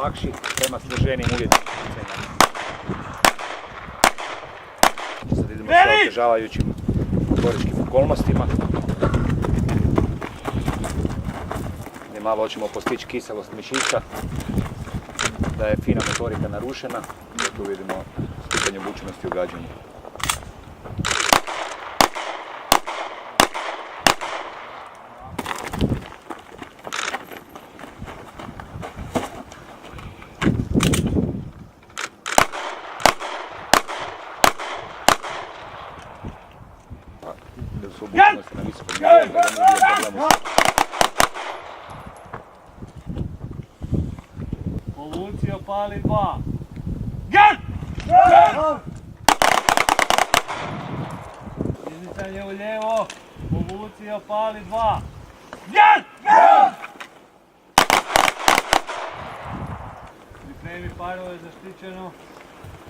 lakši prema složenijim uvjetima. Sad idemo sa otežavajućim motoričkim okolnostima. Gdje malo hoćemo postići kiselost mišića, da je fina motorika narušena, da tu vidimo stupanje bučnosti u gađanju. Da su bučnosti na visokom nivou, da ne bio problem. Povucio, pali 2. Gat! Izmicanje u lijevo. Povucio, pali 2. Gat! Pripremi parove zaštićeno.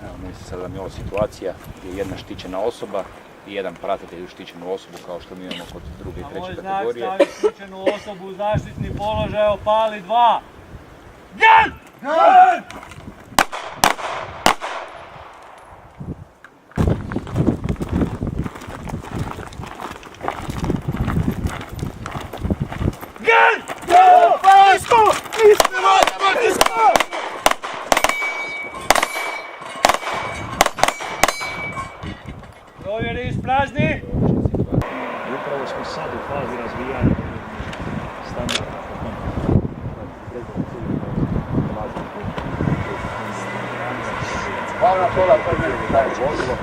Evo, mislim sad vam je ovo situacija gdje je jedna štićena osoba i jedan pratitelj u štićenu osobu, kao što mi imamo kod druge i treće kategorije. A moj znak stavi štićenu osobu u zaštitni položaj, opali 2. Gat! Provjeri isprazni! Upravo smo sad u fazi razvijanja standarda. Hvala toga, to je taj vozilo.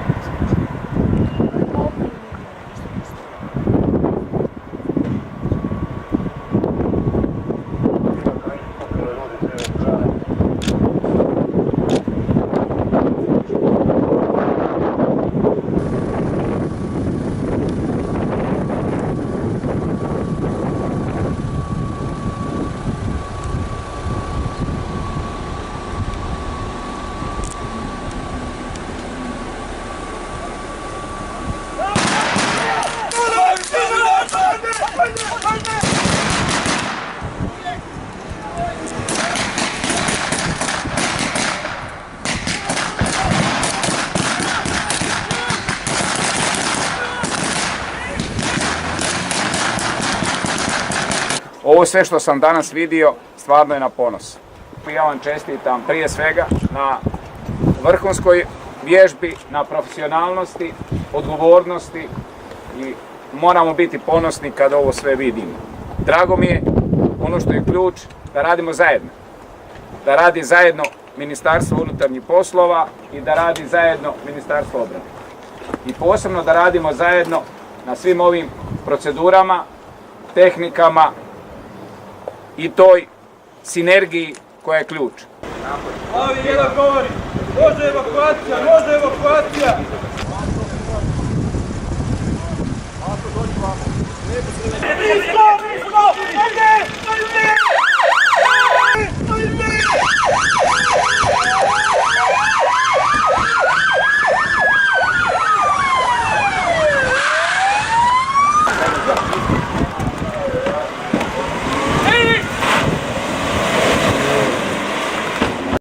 Ovo sve što sam danas vidio stvarno je na ponos. Ja vam čestitam prije svega na vrhunskoj vježbi, na profesionalnosti, odgovornosti i moramo biti ponosni kada ovo sve vidimo. Drago mi je, ono što je ključ, da radimo zajedno. Da radi zajedno Ministarstvo unutarnjih poslova i da radi zajedno Ministarstvo obrane. I posebno da radimo zajedno na svim ovim procedurama, tehnikama i toj sinergiji koja je ključ. Plavi jedan govori, može evakuacija, može evakuacija! Nisko, nisko, ajde!